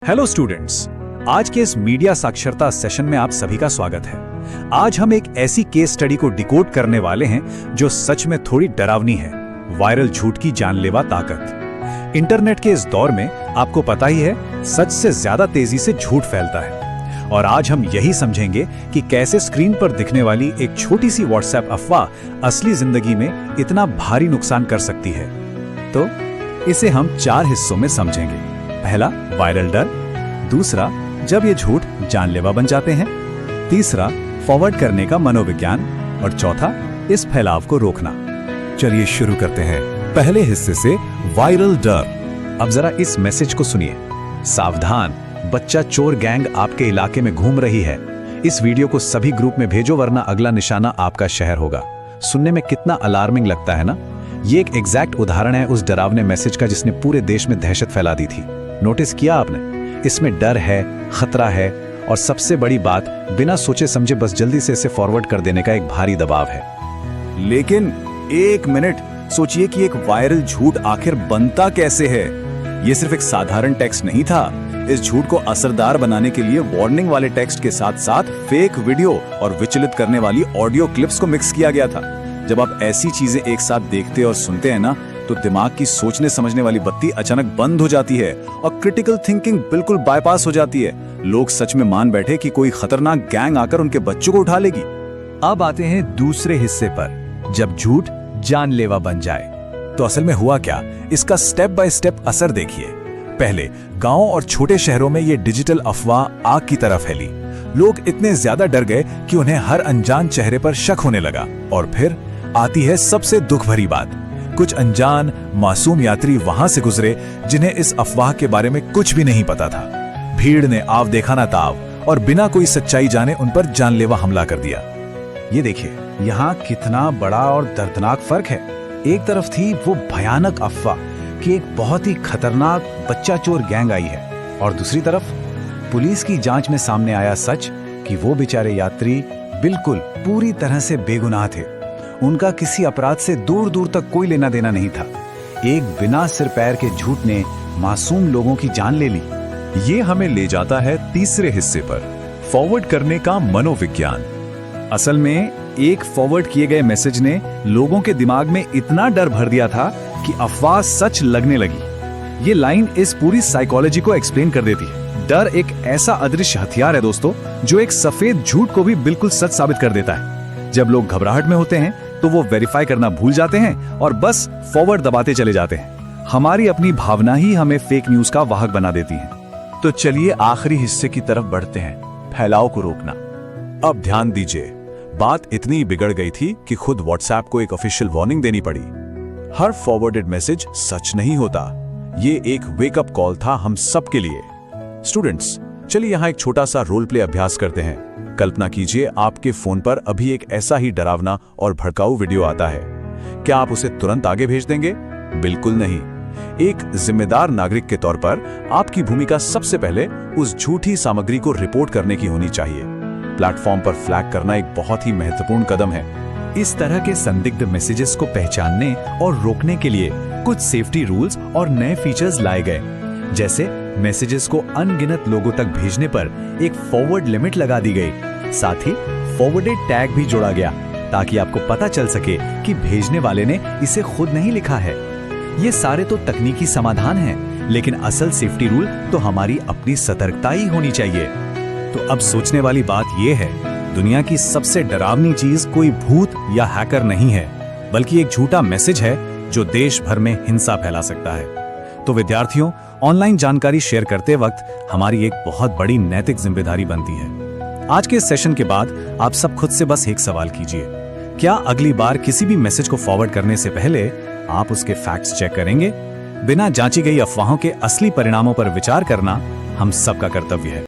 Hello students, आज के इस मीडिया साक्षरता सेशन में आप सभी का स्वागत है। आज हम एक ऐसी केस स्टडी को डिकोड करने वाले हैं जो सच में थोड़ी डरावनी है। वायरल झूठ की जानलेवा ताकत। इंटरनेट के इस दौर में आपको पता ही है, सच से ज्यादा तेजी से झूठ फैलता है। और आज हम यही समझेंगे कि कैसे स्क्रीन पर दिखने वाली एक छोटी सी व्हाट्सएप अफवाह असली जिंदगी में इतना भारी नुकसान कर सकती है। तो इसे हम 4 हिस्सों में समझेंगे। पहला, वायरल डर। दूसरा, जब ये झूठ जानलेवा बन जाते हैं। तीसरा, फॉरवर्ड करने का मनोविज्ञान। और चौथा, इस फैलाव को रोकना। चलिए शुरू करते हैं पहले हिस्से से, वायरल डर। अब जरा इस मैसेज को सुनिए। सावधान, बच्चा चोर गैंग आपके इलाके में घूम रही है। इस वीडियो को सभी ग्रुप में भेजो, वरना अगला निशाना आपका शहर होगा। सुनने में कितना अलार्मिंग लगता है ना? ये एक एग्जैक्ट उदाहरण है उस डरावने मैसेज का जिसने पूरे देश में दहशत फैला दी थी। नोटिस किया आपने? इसमें डर है, खतरा है, और सबसे बड़ी बात, बिना सोचे समझे बस जल्दी से इसे फॉरवर्ड कर देने का एक भारी दबाव है। लेकिन एक मिनट सोचिए कि एक वायरल झूठ आखिर बनता कैसे है। ये सिर्फ एक साधारण टेक्स्ट नहीं था। इस झूठ को असरदार बनाने के लिए वार्निंग वाले टेक्स्ट के साथ साथ फेक वीडियो और विचलित करने वाली ऑडियो क्लिप्स को मिक्स किया गया था। जब आप ऐसी चीजें एक साथ देखते और सुनते हैं ना, तो दिमाग की सोचने समझने वाली बत्ती अचानक बंद हो जाती है और क्रिटिकल थिंकिंग बिल्कुल बाईपास हो जाती है। लोग सच में मान बैठे कि कोई खतरनाक गैंग आकर उनके बच्चों को उठा लेगी। अब आते हैं दूसरे हिस्से पर, जब झूठ जानलेवा बन जाए। तो असल में हुआ क्या, इसका स्टेप बाय स्टेप असर देखिए। पहले गांव और छोटे शहरों में ये डिजिटल अफवाह आग की तरह फैली। लोग इतने ज्यादा डर गए कि उन्हें हर अनजान चेहरे पर शक होने लगा। और फिर आती है सबसे दुख भरी बात, कुछ अनजान मासूम यात्री वहां से गुजरे जिन्हें इस अफवाह के बारे में कुछ भी नहीं पता था। भीड़ ने आव देखा ना ताव और बिना कोई सच्चाई जाने उन पर जानलेवा हमला कर दिया। ये देखिए यहाँ कितना बड़ा और दर्दनाक फर्क है। एक तरफ थी वो भयानक अफवाह कि एक बहुत ही खतरनाक बच्चा चोर गैंग आई है, और दूसरी तरफ पुलिस की जांच में सामने आया सच कि वो बेचारे यात्री बिल्कुल पूरी तरह से बेगुनाह थे। उनका किसी अपराध से दूर दूर तक कोई लेना देना नहीं था। एक बिना सिर पैर के झूठ ने मासूम लोगों की जान ले ली। ये हमें ले जाता है तीसरे हिस्से पर, फॉरवर्ड करने का मनोविज्ञान। असल में एक फॉरवर्ड किए गए मैसेज ने लोगों के दिमाग में इतना डर भर दिया था कि अफवाह सच लगने लगी। ये लाइन इस पूरी साइकोलॉजी को एक्सप्लेन कर देती है। डर एक ऐसा अदृश्य हथियार है दोस्तों, जो एक सफेद झूठ को भी बिल्कुल सच साबित कर देता है। जब लोग घबराहट में होते हैं तो वो वेरीफाई करना भूल जाते हैं और बस फॉरवर्ड दबाते चले जाते हैं। हमारी अपनी भावना ही हमें फेक न्यूज का वाहक बना देती है। तो चलिए आखिरी हिस्से की तरफ बढ़ते हैं, फैलाव को रोकना। अब ध्यान दीजिए, बात इतनी बिगड़ गई थी कि खुद व्हाट्सएप को एक ऑफिशियल वार्निंग देनी पड़ी। हर फॉरवर्डेड मैसेज सच नहीं होता। ये एक वेकअप कॉल था हम सब के लिए। स्टूडेंट्स, चलिए यहाँ एक छोटा सा रोल प्ले अभ्यास करते हैं। कल्पना कीजिए आपके फोन पर अभी एक ऐसा ही डरावना और भड़काऊ वीडियो आता है। क्या आप उसे तुरंत आगे भेज देंगे? बिल्कुल नहीं। एक जिम्मेदार नागरिक के तौर पर आपकी भूमिका सबसे पहले उस झूठी सामग्री को रिपोर्ट करने की होनी चाहिए। प्लेटफॉर्म पर फ्लैग करना एक बहुत ही महत्वपूर्ण कदम है। इस तरह के संदिग्ध मैसेजेस को पहचानने और रोकने के लिए कुछ सेफ्टी रूल्स और नए फीचर्स लाए गए। जैसे मैसेजेस को अनगिनत लोगों तक भेजने पर एक फॉरवर्ड लिमिट लगा दी गई। साथ ही फॉरवर्डेड टैग भी जोड़ा गया ताकि आपको पता चल सके कि भेजने वाले ने इसे खुद नहीं लिखा है। ये सारे तो तकनीकी समाधान हैं, लेकिन असल सेफ्टी रूल तो हमारी अपनी सतर्कता ही होनी चाहिए। तो अब सोचने वाली बात यह है, दुनिया की सबसे डरावनी चीज कोई भूत या हैकर नहीं है, बल्कि एक झूठा मैसेज है जो देश भर में हिंसा फैला सकता है। तो विद्यार्थियों, ऑनलाइन जानकारी शेयर करते वक्त हमारी एक बहुत बड़ी नैतिक जिम्मेदारी बनती है। आज के सेशन के बाद आप सब खुद से बस एक सवाल कीजिए, क्या अगली बार किसी भी मैसेज को फॉरवर्ड करने से पहले आप उसके फैक्ट्स चेक करेंगे? बिना जांची गई अफवाहों के असली परिणामों पर विचार करना हम सबका कर्तव्य है।